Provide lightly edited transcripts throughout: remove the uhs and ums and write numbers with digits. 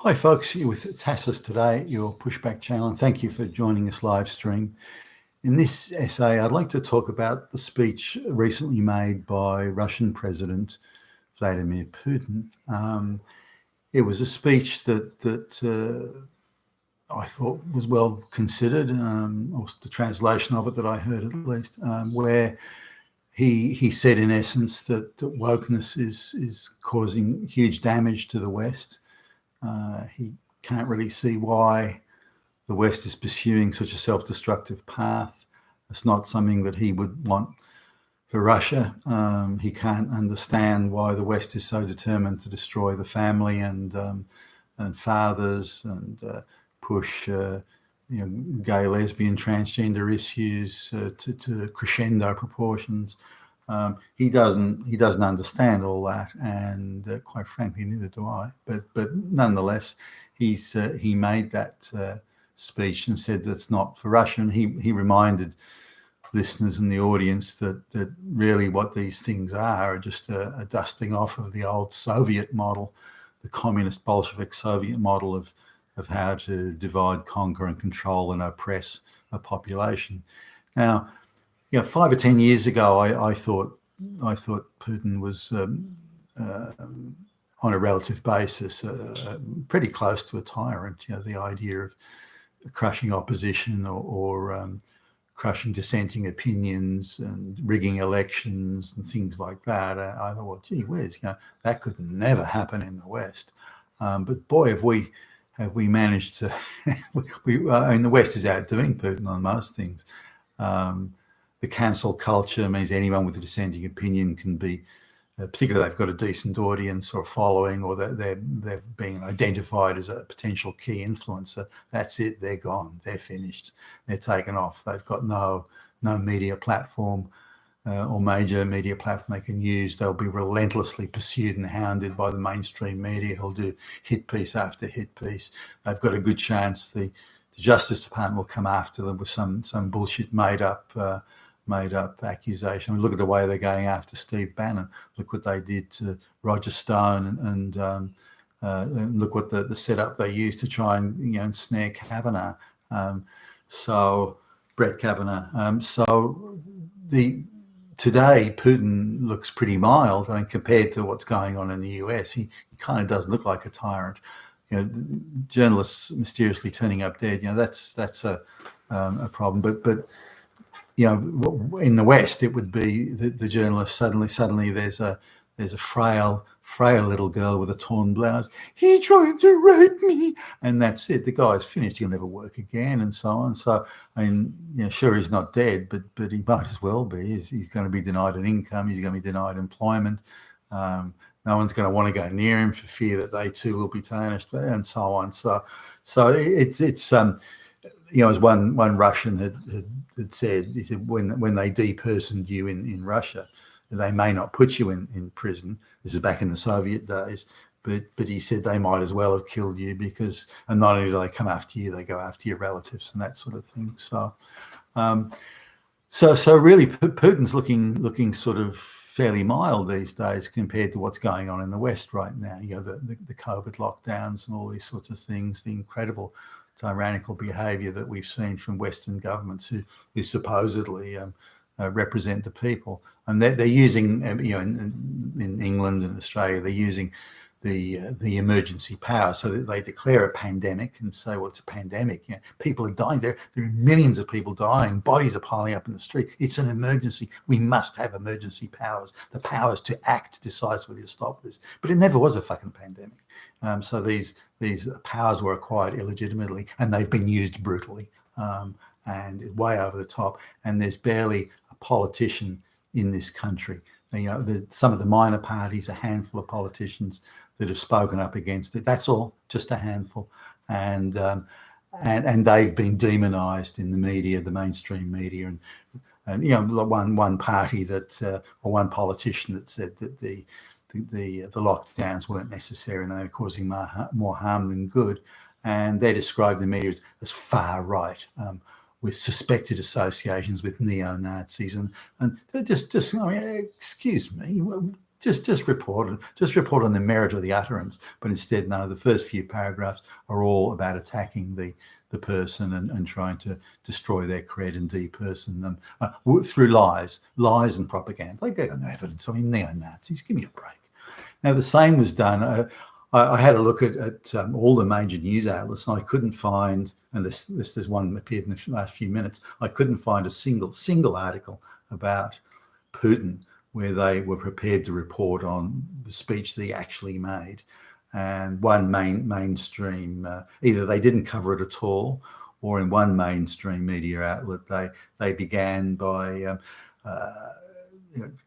Hi, folks. You're with Tassus today, your pushback channel, and thank you for joining this live stream. In this essay, I'd like to talk about the speech recently made by Russian President Vladimir Putin. It was a speech that I thought was well considered, or the translation of it that I heard at least, where he said in essence that wokeness is causing huge damage to the West. He can't really see why the West is pursuing such a self-destructive path. It's not something that he would want for Russia. He can't understand why the West is so determined to destroy the family and fathers and push gay, lesbian, transgender issues to crescendo proportions. He doesn't understand all that, and quite frankly, neither do I. But nonetheless, he made that speech and said that's not for Russia. And he reminded listeners in the audience that really what these things are just a dusting off of the old Soviet model, the communist Bolshevik Soviet model of how to divide, conquer, and control and oppress a population. Now, 5 or 10 years ago, I thought Putin was on a relative basis pretty close to a tyrant. The idea of crushing opposition or crushing dissenting opinions and rigging elections and things like that. I thought, well, gee whiz, that could never happen in the West. But boy, have we managed to. The West is outdoing Putin on most things. The cancel culture means anyone with a dissenting opinion can be, particularly they've got a decent audience or following, or they're being identified as a potential key influencer. That's it. They're gone. They're finished. They're taken off. They've got no media platform or major media platform they can use. They'll be relentlessly pursued and hounded by the mainstream media who'll do hit piece after hit piece. They've got a good chance the Justice Department will come after them with some bullshit made up accusation. I mean, look at the way they're going after Steve Bannon. Look what they did to Roger Stone, and look what the setup they used to try and ensnare Kavanaugh. So Brett Kavanaugh. Today Putin looks pretty mild. Compared to what's going on in the US, he kind of does look like a tyrant. Journalists mysteriously turning up dead. That's a problem. But in the West, it would be the journalist suddenly there's a frail little girl with a torn blouse. He tried to rape me, and that's it. The guy's finished. He'll never work again, and so on. So sure, he's not dead, but he might as well be. He's going to be denied an income. He's going to be denied employment. No one's going to want to go near him for fear that they too will be tarnished, and so on. So it's as one Russian had said, he said, when they depersoned you in Russia, they may not put you in prison. This is back in the Soviet days, but he said they might as well have killed you because, and not only do they come after you, they go after your relatives and that sort of thing. So really, Putin's looking sort of fairly mild these days compared to what's going on in the West right now. The COVID lockdowns and all these sorts of things, the incredible tyrannical behaviour that we've seen from Western governments who supposedly represent the people, and they're using in England and Australia, they're using the emergency power so that they declare a pandemic and say, well, it's a pandemic. People are dying. There are millions of people dying. Bodies are piling up in the street. It's an emergency. We must have emergency powers, the powers to act decisively to stop this. But it never was a fucking pandemic. So these powers were acquired illegitimately, and they've been used brutally and way over the top. And there's barely a politician in this country. Some of the minor parties, a handful of politicians that have spoken up against it. That's all, just a handful, and they've been demonised in the media, the mainstream media, and one party that or one politician that said that the lockdowns weren't necessary and they were causing more harm than good, and they described the media as far right. With suspected associations with neo-Nazis, and they're just excuse me, just report it, just report on the merit of the utterance. But instead, no, the first few paragraphs are all about attacking the person and trying to destroy their cred and deperson them through lies and propaganda. They got no evidence. I mean, neo-Nazis, give me a break. Now, the same was done. I had a look at all the major news outlets, and I couldn't find, and there's one that appeared in the last few minutes, I couldn't find a single article about Putin where they were prepared to report on the speech that he actually made. And one mainstream, either they didn't cover it at all, or in one mainstream media outlet, they began by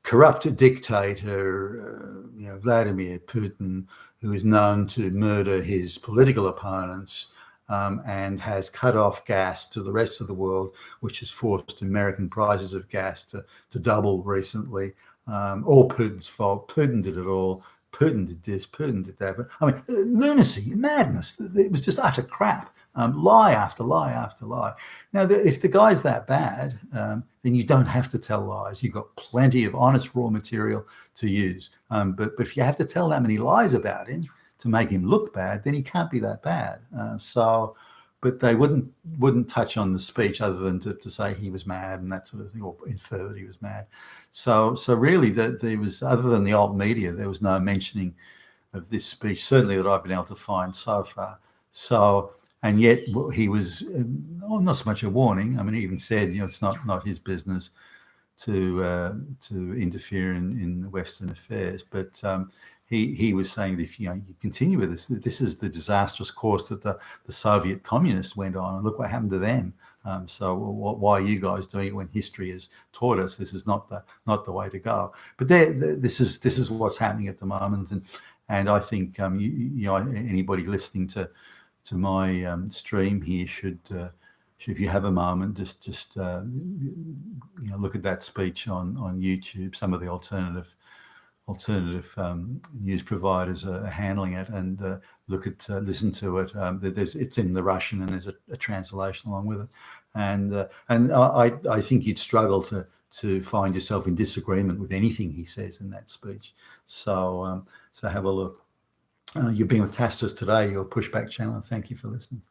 corrupt dictator, Vladimir Putin, who is known to murder his political opponents and has cut off gas to the rest of the world, which has forced American prices of gas to double recently. All Putin's fault. Putin did it all. Putin did this, Putin did that. But, I mean, lunacy, madness. It was just utter crap. Lie after lie after lie. Now, if the guy's that bad, then you don't have to tell lies. You've got plenty of honest raw material to use. But if you have to tell that many lies about him to make him look bad, then he can't be that bad. But they wouldn't touch on the speech other than to say he was mad and that sort of thing, or infer that he was mad. So really, there was, other than the alt media, there was no mentioning of this speech, certainly that I've been able to find so far. So, and yet he was not so much a warning. I mean, he even said, it's not his business to interfere in Western affairs, but he was saying that if you continue with this is the disastrous course that the Soviet communists went on, and look what happened to them. So why are you guys doing it when history has taught us this is not the way to go? But this is what's happening at the moment, and I think anybody listening to my stream here should, if you have a moment, just look at that speech on YouTube. Some of the alternative news providers are handling it, and listen to it. It's in the Russian, and there's a translation along with it. And I think you'd struggle to find yourself in disagreement with anything he says in that speech. So have a look. You've been with Tacitus today, your Pushback channel, and thank you for listening.